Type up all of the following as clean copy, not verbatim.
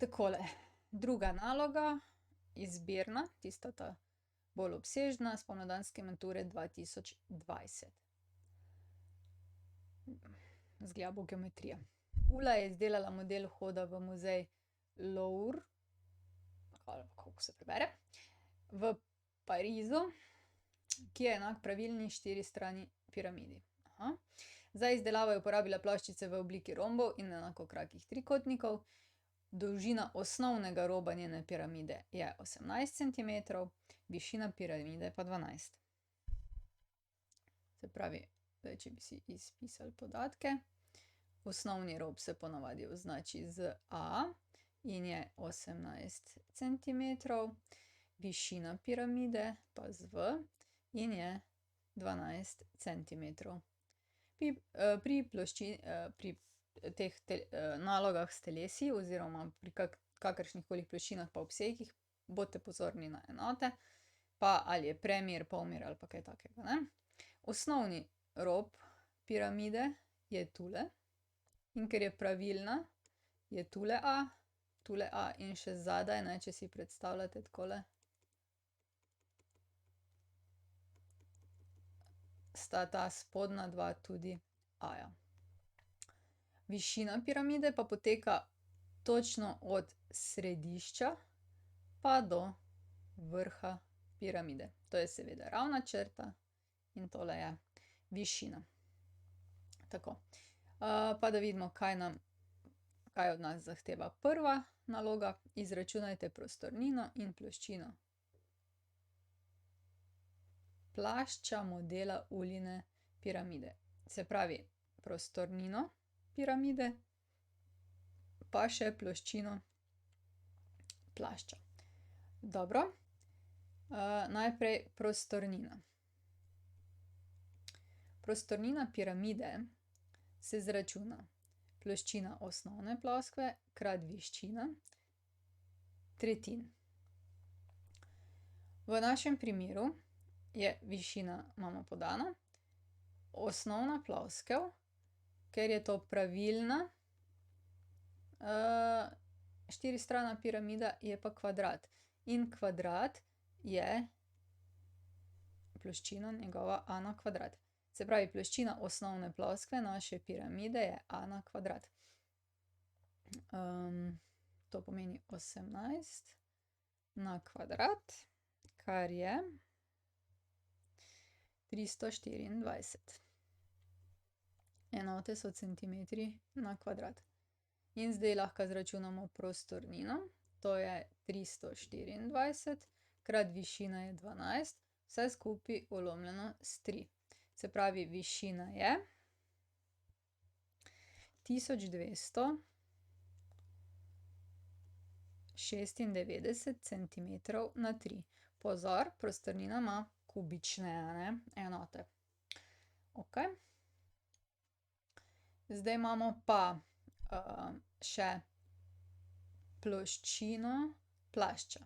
Takole, druga naloga, izbirna, tista ta bolj obsežna, spomladanske mature 2020. Izgleda bo geometrija. Ula je izdelala model vhoda v muzej Louvre, ali kako se prebere, v Parizu, ki je enak pravilni štiristrani piramidi. Za izdelavo je uporabila ploščice v obliki rombov in enakokrakih trikotnikov. Dolžina osnovnega roba njene piramide je 18 centimetrov, višina piramide pa 12. Se pravi, zdaj, če bi si izpisali podatke, osnovni rob se ponavadi označi z A in je 18 centimetrov, višina piramide pa z V in je 12 centimetrov. Pri teh nalogah s telesi oziroma pri kakršnihkoli ploščinah pa obsegih bodite pozorni na enote, pa ali je premер, polmer ali pa kaj takega, ne. Osnovni rob piramide je tule, in ker je pravilna, je tule A in še zadaj, ne, če si predstavljate takole, sta ta spodnja dva tudi A-ja. Višina piramide pa poteka točno od središča pa do vrha piramide. To je seveda ravna črta in tole je višina. Tako, pa da vidimo, kaj od nas zahteva prva naloga. Izračunajte prostornino in ploščino plašča modela Uline piramide. Se pravi, prostornino piramide pa še ploščino plašča. Dobro, najprej prostornina. Prostornina piramide se izračuna ploščina osnovne ploskve krat višina tretjin. V našem primeru je višina, imamo podano, osnovna ploskev, ker je to pravilna štiristrana piramida, je pa kvadrat. In kvadrat je ploščina njegova A na kvadrat. Se pravi, ploščina osnovne ploskve naše piramide je A na kvadrat. To pomeni 18 na kvadrat, kar je 324. Enote so centimetri na kvadrat. In zdaj lahko izračunamo prostornino, to je 324 krat višina je 12, vse skupaj ulomljeno s 3. Se pravi, višina je 1296 centimetrov na 3. Pozor, prostornina ima kubične, a ne, enote. Okej. Zdaj imamo pa še ploščino plašča.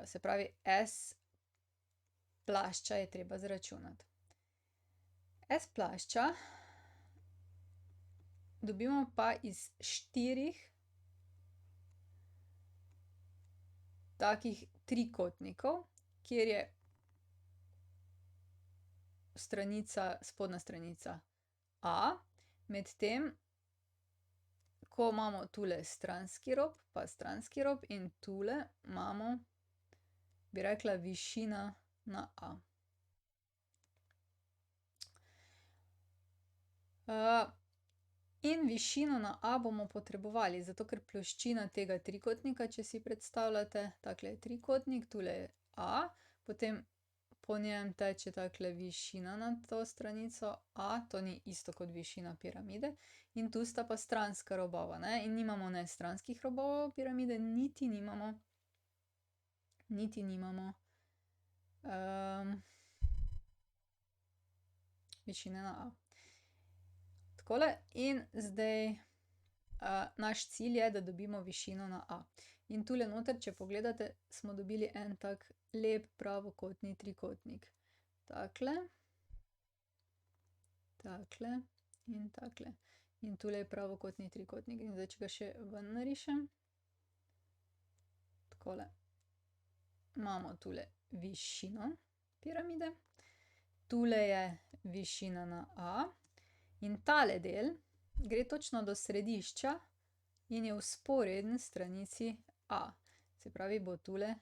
Se pravi, S plašča je treba izračunati. S plašča dobimo pa iz 4 takih trikotnikov, kjer je spodnja stranica A, medtem ko imamo tule stranski rob pa stranski rob in tule imamo, bi rekla, višina na A. In višino na A bomo potrebovali, zato ker ploščina tega trikotnika, če si predstavljate, takle je trikotnik, tule je A, potem po njem teče takle višina na to stranico A, to ni isto kot višina piramide, in tu sta pa stranska robova, ne, in nimamo ne stranskih robov piramide, niti nimamo višine na A. Takole, in zdaj naš cilj je, da dobimo višino na A. In tule noter, če pogledate, smo dobili en tak lep pravokotni trikotnik. Takle, takle in takle. In tule je pravokotni trikotnik. In zdaj, če ga še ven narišem, Takole. Imamo tule višino piramide, tule je višina na A in tale del gre točno do središča in je vzporeden stranici A. Se pravi, bo tule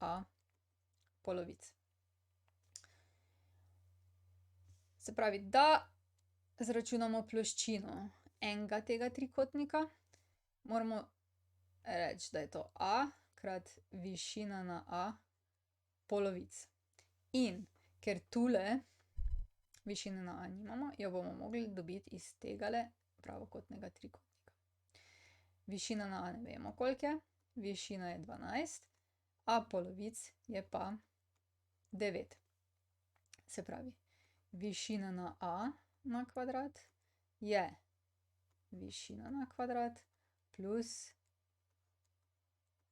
A polovica. Se pravi, da izračunamo ploščino enega tega trikotnika, moramo reči, da je to A krat višina na A polovic. In ker tule višine na A nimamo, jo bomo mogli dobiti iz tegale pravokotnega trikotnika. Višina na A ne vemo, koliko je, višina je 12, A polovic je pa 9. Se pravi, višina na A na kvadrat je višina na kvadrat plus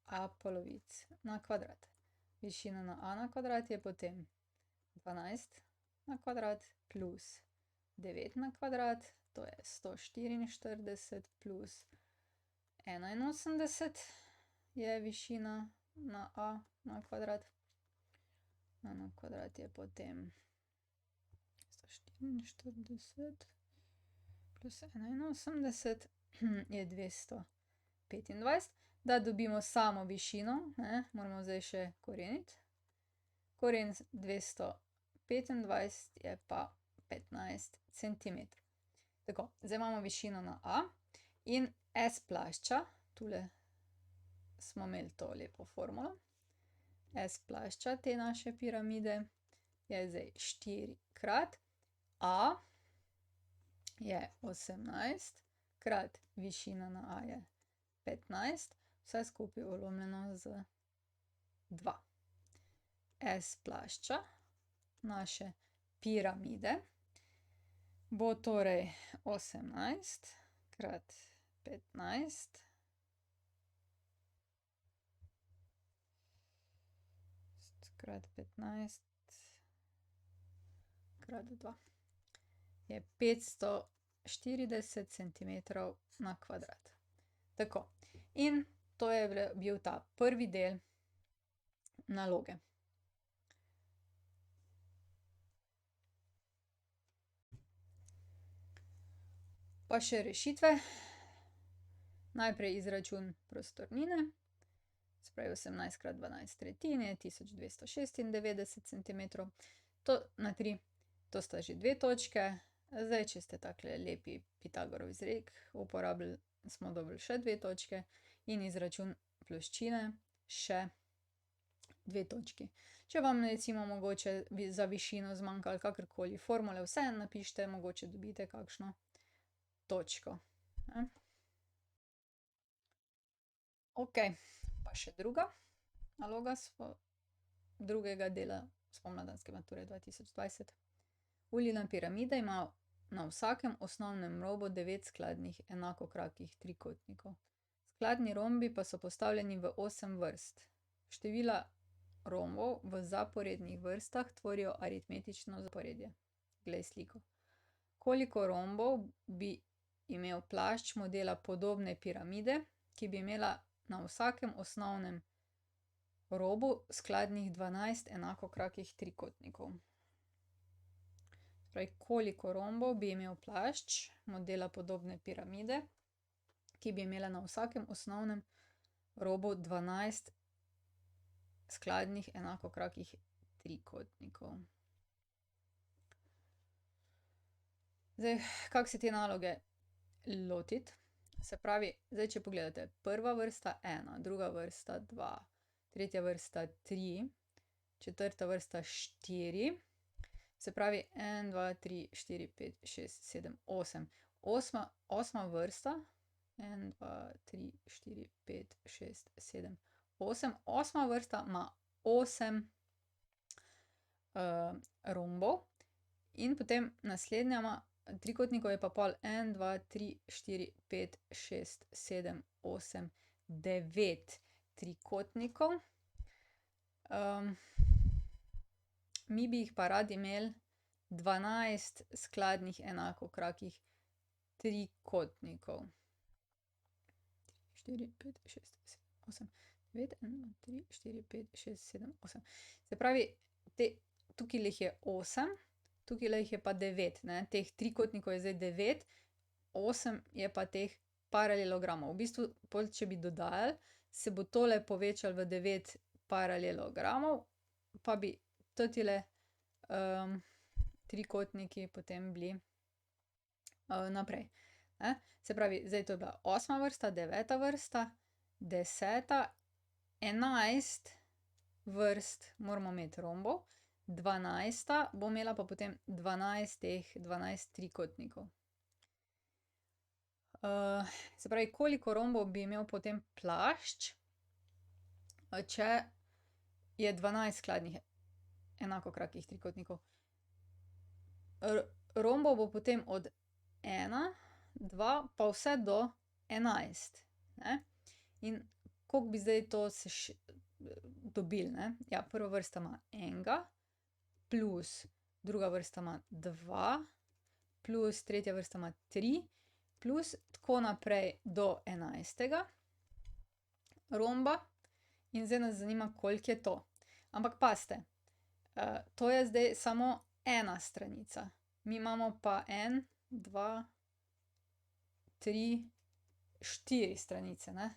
A polovic na kvadrat. Višina na A na kvadrat je potem 12 na kvadrat plus 9 na kvadrat, to je 144 plus 81 je višina na A na kvadrat. A na kvadrat je potem 144 plus 81 je 225. Da dobimo samo višino, moramo zdaj še koreniti. Koren 225 je pa 15 centimetrov. Tako, zdaj imamo višino na A in S plašča, tule smo imeli to lepo formulo, S plašča te naše piramide je zdaj 4 krat A je 18 krat višina na A je 15, vse skupaj ulomljeno z 2. S plašča naše piramide bo torej 18 krat 15 krat 15 krat 2 je 540 centimetrov na kvadrat. Tako, in to je bil ta prvi del naloge. Pa še rešitve. Najprej izračun prostornine, se pravi 18 krat 12 tretjin je 1296 centimetrov. To na 3, to sta že 2 točke. Zdaj, če ste takle lepi Pitagorov izrek uporabili, smo dobili še 2 točke in izračun ploščine še 2 točki. Če vam recimo mogoče za višino zmanjka ali kakorkoli formule, vseeno napišite, mogoče dobite kakšno točko. Ok, pa še druga naloga drugega dela spomladanske mature 2020. Uljina piramida ima na vsakem osnovnem robu 9 skladnih enakokrakih trikotnikov. Skladni rombi pa so postavljeni v 8 vrst. Števila rombov v zaporednih vrstah tvorijo aritmetično zaporedje. Glej sliko. Koliko rombov bi imel plašč modela podobne piramide, ki bi imela na vsakem osnovnem robu skladnih 12 enakokrakih trikotnikov? Torej, koliko rombov bi imel plašč modela podobne piramide, ki bi imela na vsakem osnovnem robu 12 skladnih enakokrakih trikotnikov. Zdaj, kako se te naloge lotiti? Se pravi, zdaj, če pogledate, prva vrsta 1, druga vrsta 2, tretja vrsta 3, četrta vrsta 4, se pravi 1, 2, 3, 4, 5, 6, 7, 8. Osma vrsta, 1, 2, 3, 4, 5, 6, 7, 8. Osma vrsta ima 8 rombov in potem naslednja ima trikotnikov je pa pol 1, 2, 3, 4, 5, 6, 7, 8, 9 trikotnikov. Mi bi jih pa radi imeli 12 skladnih enakokrakih trikotnikov. 4, 5, 6, 7, 8, 9, 1, 3, 4, 5, 6, 7, 8. Se pravi, tukaj jih je 8, tukaj jih je pa 9, ne? Teh trikotnikov je zdaj 9, 8 je pa teh paralelogramov. V bistvu, pol, če bi dodali, se bo tole povečalo v 9 paralelogramov, pa bi totile trikotniki potem bili naprej. Ne? Se pravi, zdaj to je bila 8. vrsta, 9. vrsta, 10., 11 vrst moramo imeti rombov, 12. bo imela pa potem 12 teh 12 trikotnikov. Se pravi, koliko rombov bi imel potem plašč, če je 12 skladnih enakokrakih trikotnikov. Rombov bo potem od 1, 2 pa vse do 11, ne. In koliko bi zdaj to dobili, ne. Ja, prva vrsta ima enega plus druga vrsta ima 2 plus tretja vrsta ima 3 plus tako naprej do 11. romba. In zdaj nas zanima, koliko je to. Ampak pazite, to je zdaj samo ena stranica. Mi imamo pa 1, 2, 3, 4 stranice, ne.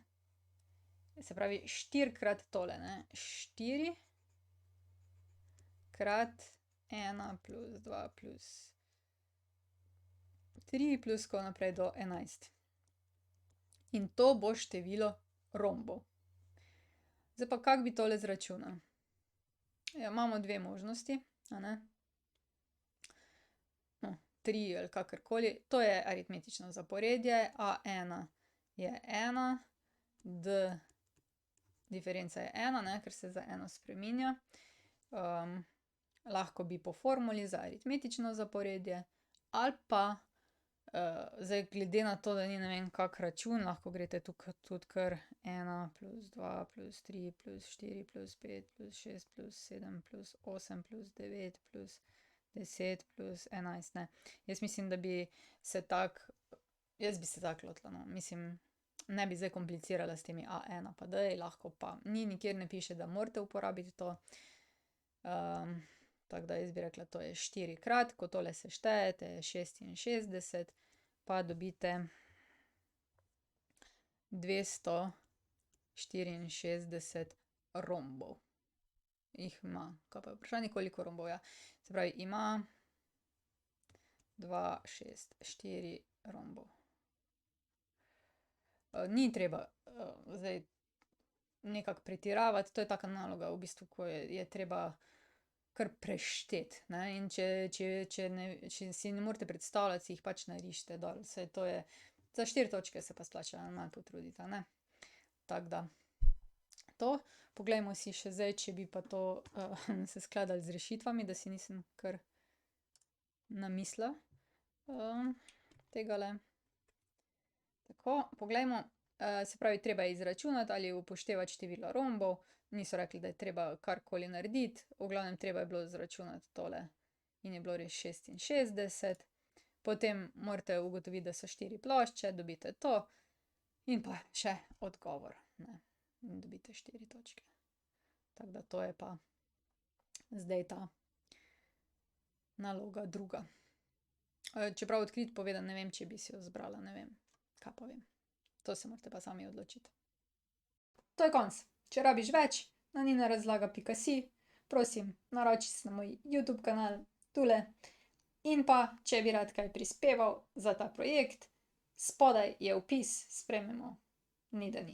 Se pravi, 4-krat tole, ne. 4 krat 1 plus 2 plus 3 plus tako naprej do 11. In to bo število rombov. Zdaj pa, kako bi tole izračunali? Ja, imamo dve možnosti, a ne. No, 3 ali kakorkoli. To je aritmetično zaporedje. A1 je 1, D diferenca je 1, ne, ker se za 1 spreminja. Lahko bi po formuli za aritmetično zaporedje ali pa zdaj glede na to, da ni ne vem kak račun, lahko greste tukaj tudi kar 1 plus 2 plus 3 plus 4 plus 5 plus 6 plus 7 plus 8 plus 9 plus 10 plus 11, ne. Jaz mislim, da bi se tako, jaz bi se tako lotila, no. Mislim, ne bi zdaj komplicirala s temi A1 pa D, lahko pa, nikjer ne piše, da morate uporabiti to. Tako da jaz bi rekla, to je 4-krat, ko tole seštejete, je 66, pa dobite 264 rombov. Jih ima. Kaj pa je vprašanje, koliko rombov, ja. Se pravi, ima 2, 6, 4 rombov. Ni treba zdaj nekako pretiravati, to je taka naloga v bistvu, ko je treba kar prešteti, ne, in če si ne morete predstavljati, si jih pač narišite dol, saj to je, za 4 točke se pa splača malo potruditi, a ne. Tako da to. Poglejmo si še zdaj, če bi pa to se skladalo z rešitvami, da si nisem kar namislila tegale. Tako, poglejmo, se pravi, treba je izračunati ali upoštevati število rombov. Niso rekli, da je treba karkoli narediti, v glavnem treba je bilo izračunati tole in je bilo res 66. Potem morate ugotoviti, da so 4 plošče, dobite to in pa še odgovor, ne, in dobite 4 točke. Tako da to je pa zdaj ta naloga druga. Čeprav odkrito povedano, ne vem, če bi si jo izbrala, ne vem, kaj pa vem. To se morate pa sami odločiti. To je konec. Če rabiš več, na ninarazlaga.si, prosim, naroči se na moj YouTube kanal, tule. In pa, če bi rad kaj prispeval za ta projekt, spodaj je vpis, sprejmemo, ni da ni.